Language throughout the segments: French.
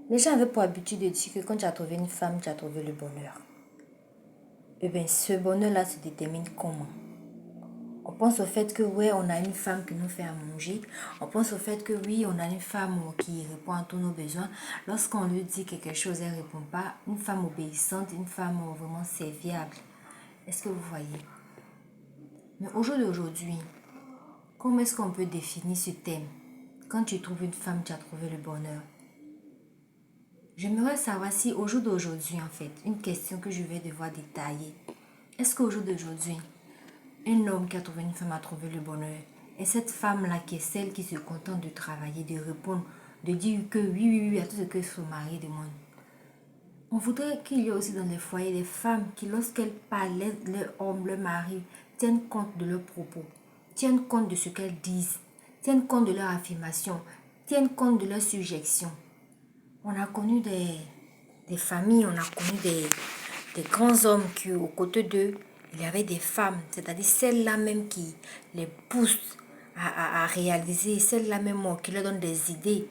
Les gens avaient pour habitude de dire que quand tu as trouvé une femme, tu as trouvé le bonheur. Eh bien, ce bonheur-là se détermine comment? On pense au fait que ouais, on a une femme qui nous fait à manger. On pense au fait que oui, on a une femme qui répond à tous nos besoins. Lorsqu'on lui dit quelque chose, elle ne répond pas. Une femme obéissante, une femme vraiment serviable. Est-ce que vous voyez? Mais au jour d'aujourd'hui, comment est-ce qu'on peut définir ce thème? Quand tu trouves une femme, tu as trouvé le bonheur. J'aimerais savoir si au jour d'aujourd'hui, en fait, une question que je vais devoir détailler. Est-ce qu'au jour d'aujourd'hui, un homme qui a trouvé une femme a trouvé le bonheur? Et cette femme-là qui est celle qui se contente de travailler, de répondre, de dire que oui, oui, oui à tout ce que son mari demande. On voudrait qu'il y ait aussi dans les foyers des femmes qui, lorsqu'elles parlent, leur homme, leur mari, tiennent compte de leurs propos, tiennent compte de ce qu'elles disent, tiennent compte de leurs affirmations, tiennent compte de leurs suggestions. On a connu des familles, on a connu des grands hommes qui, aux côtés d'eux, il y avait des femmes, c'est-à-dire celles-là même qui les poussent à réaliser, celles-là même qui leur donnent des idées.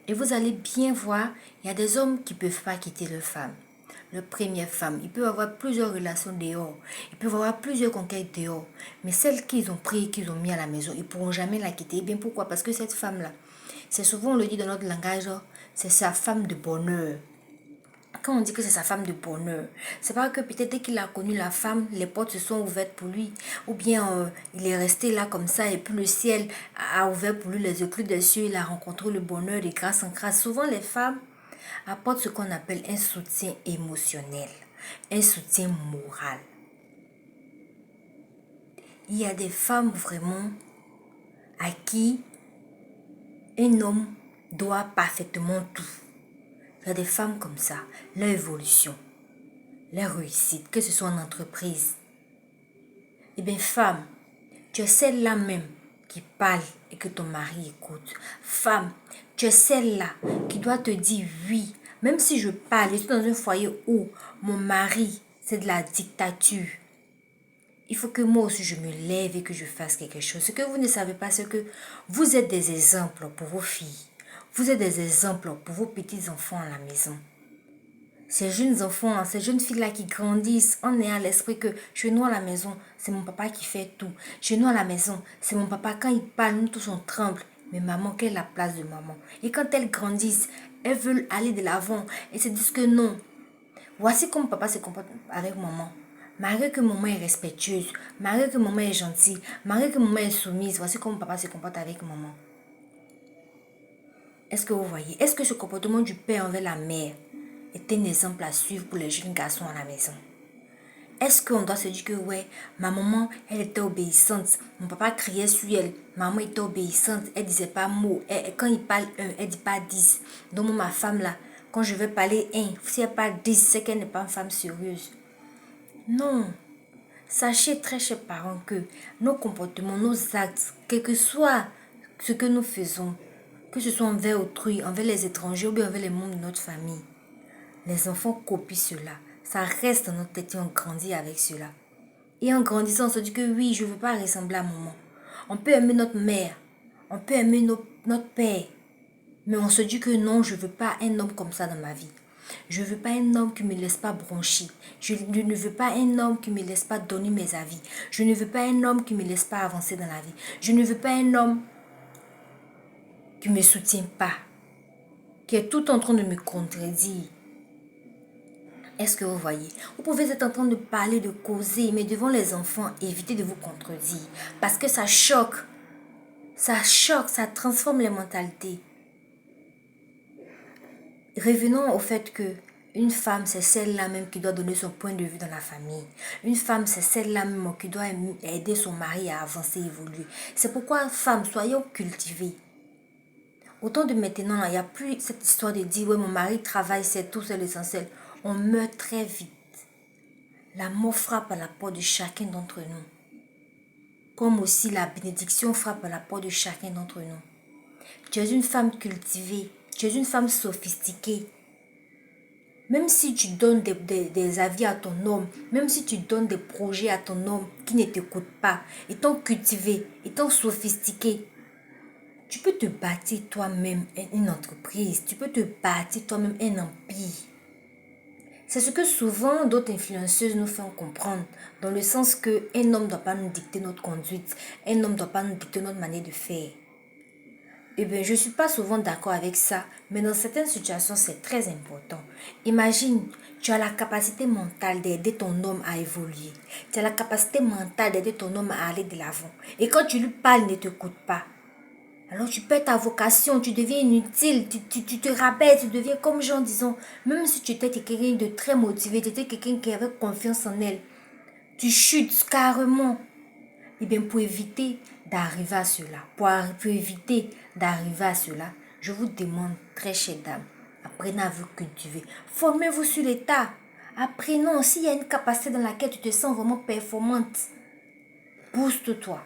Et vous allez bien voir, il y a des hommes qui ne peuvent pas quitter leur femme, leur première femme. Ils peuvent avoir plusieurs relations dehors, ils peuvent avoir plusieurs conquêtes dehors, mais celle qu'ils ont pris, qu'ils ont mis à la maison, ils ne pourront jamais la quitter. Et bien pourquoi? Parce que cette femme-là, c'est souvent, on le dit dans notre langage, c'est sa femme de bonheur. Quand on dit que c'est sa femme de bonheur, c'est pas que peut-être dès qu'il a connu la femme, les portes se sont ouvertes pour lui. Ou bien il est resté là comme ça et puis le ciel a ouvert pour lui les éclus des cieux. Il a rencontré le bonheur de grâce en grâce. Souvent les femmes apportent ce qu'on appelle un soutien émotionnel, un soutien moral. Il y a des femmes vraiment à qui un homme doit parfaitement tout. Il y a des femmes comme ça, leur évolution, leur réussite, que ce soit en entreprise. Eh bien, femme, tu es celle-là même qui parle et que ton mari écoute. Femme, tu es celle-là qui doit te dire oui. Même si je parle, je suis dans un foyer où mon mari, c'est de la dictature. Il faut que moi aussi je me lève et que je fasse quelque chose. Ce que vous ne savez pas, c'est que vous êtes des exemples pour vos filles. Vous êtes des exemples pour vos petits-enfants à la maison. Ces jeunes enfants, ces jeunes filles-là qui grandissent en ayant à l'esprit que chez nous à la maison, c'est mon papa qui fait tout. Chez nous à la maison, c'est mon papa, quand il parle, nous tous on tremble. Mais maman, quelle est la place de maman? Et quand elles grandissent, elles veulent aller de l'avant et se disent que non. Voici comment papa se comporte avec maman. Malgré que maman est respectueuse, malgré que maman est gentille, malgré que maman est soumise, voici comment papa se comporte avec maman. Est-ce que vous voyez? Est-ce que ce comportement du père envers la mère est un exemple à suivre pour les jeunes garçons à la maison? Est-ce qu'on doit se dire que ouais, ma maman, elle était obéissante, mon papa criait sur elle, maman était obéissante, elle disait pas mot, quand il parle un, elle dit pas 10. Donc ma femme là, quand je vais parler un, si elle parle 10, c'est qu'elle n'est pas une femme sérieuse. Non. Sachez très chers parents que nos comportements, nos actes, quel que soit ce que nous faisons, que ce soit envers autrui, envers les étrangers ou bien envers les membres de notre famille, les enfants copient cela. Ça reste dans notre tête et on grandit avec cela. Et en grandissant, on se dit que oui, je ne veux pas ressembler à maman. On peut aimer notre mère, on peut aimer notre père, mais on se dit que non, je ne veux pas un homme comme ça dans ma vie. Je ne veux pas un homme qui ne me laisse pas broncher. Je ne veux pas un homme qui ne me laisse pas donner mes avis. Je ne veux pas un homme qui ne me laisse pas avancer dans la vie. Je ne veux pas un homme qui ne me soutient pas, qui est tout en train de me contredire. Est-ce que vous voyez? Vous pouvez être en train de parler, de causer, mais devant les enfants, évitez de vous contredire. Parce que ça choque, ça transforme les mentalités. Revenons au fait que une femme, c'est celle-là même qui doit donner son point de vue dans la famille. Une femme, c'est celle-là même qui doit aider son mari à avancer, évoluer. C'est pourquoi, femmes, soyons cultivées. Autant de maintenant, il n'y a plus cette histoire de dire, ouais, mon mari travaille, c'est tout, c'est l'essentiel. On meurt très vite. La mort frappe à la porte de chacun d'entre nous. Comme aussi la bénédiction frappe à la porte de chacun d'entre nous. Tu es une femme cultivée, tu es une femme sophistiquée. Même si tu donnes des avis à ton homme, même si tu donnes des projets à ton homme qui ne t'écoute pas, étant cultivé, étant sophistiqué, Tu peux te bâtir toi-même une entreprise. Tu peux te bâtir toi-même un empire. C'est ce que souvent d'autres influenceuses nous font comprendre. Dans le sens qu'un homme ne doit pas nous dicter notre conduite. Un homme ne doit pas nous dicter notre manière de faire. Eh bien, je ne suis pas souvent d'accord avec ça, mais dans certaines situations, c'est très important. Imagine, tu as la capacité mentale d'aider ton homme à évoluer. Tu as la capacité mentale d'aider ton homme à aller de l'avant. Et quand tu lui parles, il ne t'écoute pas. Alors tu perds ta vocation, tu deviens inutile, tu te rabaisses, tu deviens comme gens, disons, même si tu étais quelqu'un de très motivé, tu étais quelqu'un qui avait confiance en elle, tu chutes carrément. Eh bien, pour éviter d'arriver à cela, pour éviter d'arriver à cela, je vous demande, très chère dame, apprenez à vous cultiver. Formez-vous sur l'état. Apprenons, s'il y a une capacité dans laquelle tu te sens vraiment performante, booste-toi.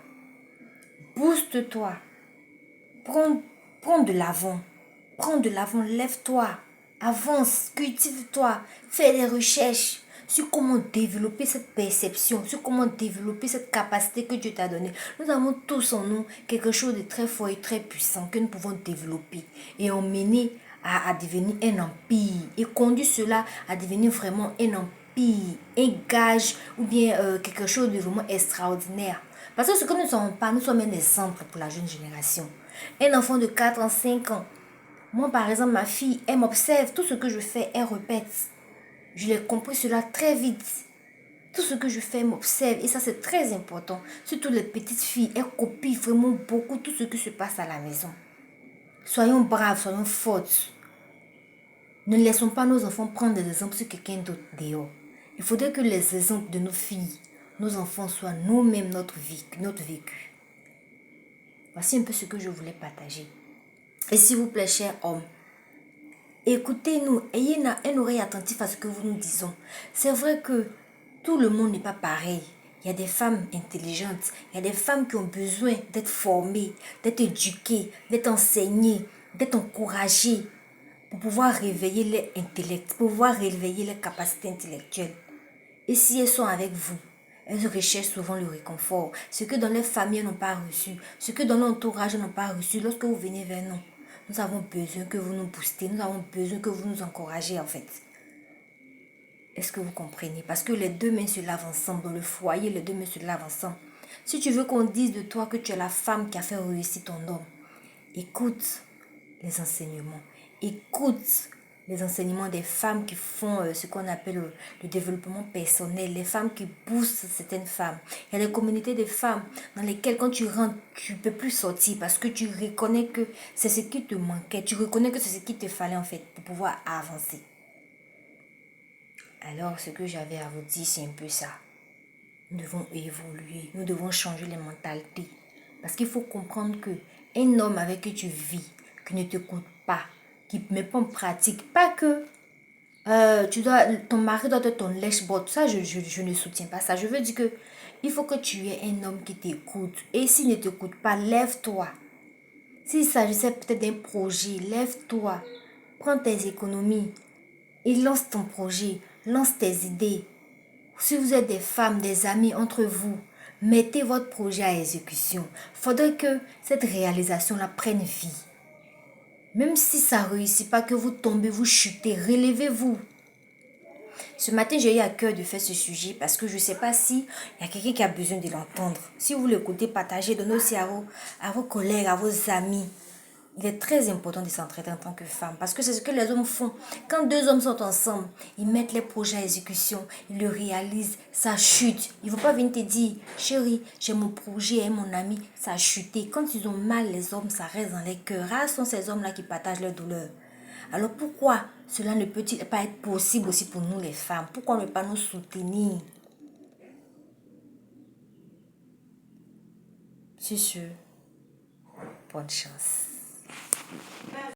Booste-toi. Prends de l'avant. Prends de l'avant, lève-toi. Avance, cultive-toi. Fais des recherches sur comment développer cette perception, sur comment développer cette capacité que Dieu t'a donnée. Nous avons tous en nous quelque chose de très fort et très puissant que nous pouvons développer et emmener à devenir un empire et conduire cela à devenir vraiment un empire, un gage ou bien quelque chose de vraiment extraordinaire. Parce que ce que nous ne sommes pas, nous sommes un exemple pour la jeune génération. Un enfant de 4 ans, 5 ans. Moi, par exemple, ma fille, elle m'observe. Tout ce que je fais, elle répète. Je l'ai compris cela très vite. Tout ce que je fais, elle m'observe. Et ça, c'est très important. Surtout les petites filles, elles copient vraiment beaucoup tout ce qui se passe à la maison. Soyons braves, soyons fortes. Ne laissons pas nos enfants prendre des exemples sur quelqu'un d'autre dehors. Il faudrait que les exemples de nos filles, nos enfants soient nous-mêmes notre vécu. Voici un peu ce que je voulais partager. Et s'il vous plaît, chers hommes, écoutez-nous, ayez une oreille attentive à ce que nous disons. C'est vrai que tout le monde n'est pas pareil. Il y a des femmes intelligentes, il y a des femmes qui ont besoin d'être formées, d'être éduquées, d'être enseignées, d'être encouragées pour pouvoir réveiller leur intellect, pour pouvoir réveiller leurs capacités intellectuelles. Et si elles sont avec vous, elles recherchent souvent le réconfort, ce que dans leur famille elles n'ont pas reçu, ce que dans leur entourage elles n'ont pas reçu. Lorsque vous venez vers nous, nous avons besoin que vous nous boostez, nous avons besoin que vous nous encouragez en fait. Est-ce que vous comprenez? Parce que les deux mains se lavent ensemble, dans le foyer, les deux mains se lavent ensemble. Si tu veux qu'on dise de toi que tu es la femme qui a fait réussir ton homme, écoute les enseignements, écoute les enseignements des femmes qui font ce qu'on appelle le développement personnel, les femmes qui boostent certaines femmes. Il y a des communautés de femmes dans lesquelles quand tu rentres, tu ne peux plus sortir parce que tu reconnais que c'est ce qui te manquait, tu reconnais que c'est ce qu'il te fallait en fait pour pouvoir avancer. Alors ce que j'avais à vous dire, c'est un peu ça. Nous devons évoluer, nous devons changer les mentalités. Parce qu'il faut comprendre que un homme avec qui tu vis, qui ne t'écoute pas, qui ne met pas en pratique, pas que ton mari doit être ton lèche-botte. Ça, je ne soutiens pas ça. Je veux dire que il faut que tu aies un homme qui t'écoute. Et s'il ne t'écoute pas, lève-toi. S'il s'agissait peut-être d'un projet, lève-toi. Prends tes économies et lance ton projet. Lance tes idées. Si vous êtes des femmes, des amis entre vous, mettez votre projet à exécution. Il faudrait que cette réalisation-là prenne vie. Même si ça ne réussit pas, que vous tombez, vous chutez, relevez-vous. Ce matin, j'ai eu à cœur de faire ce sujet parce que je ne sais pas s'il y a quelqu'un qui a besoin de l'entendre. Si vous l'écoutez, partagez, donnez aussi à vos collègues, à vos amis. Il est très important de s'entraider en tant que femme parce que c'est ce que les hommes font. Quand deux hommes sont ensemble, ils mettent les projets à exécution, ils le réalisent, ça chute. Ils ne vont pas venir te dire, chérie, j'ai mon projet, mon ami, ça a chuté. Quand ils ont mal, les hommes, ça reste dans les cœurs. Rares sont ces hommes-là qui partagent leur douleur. Alors pourquoi cela ne peut-il pas être possible aussi pour nous les femmes? Pourquoi ne pas nous soutenir? C'est sûr. Bonne chance.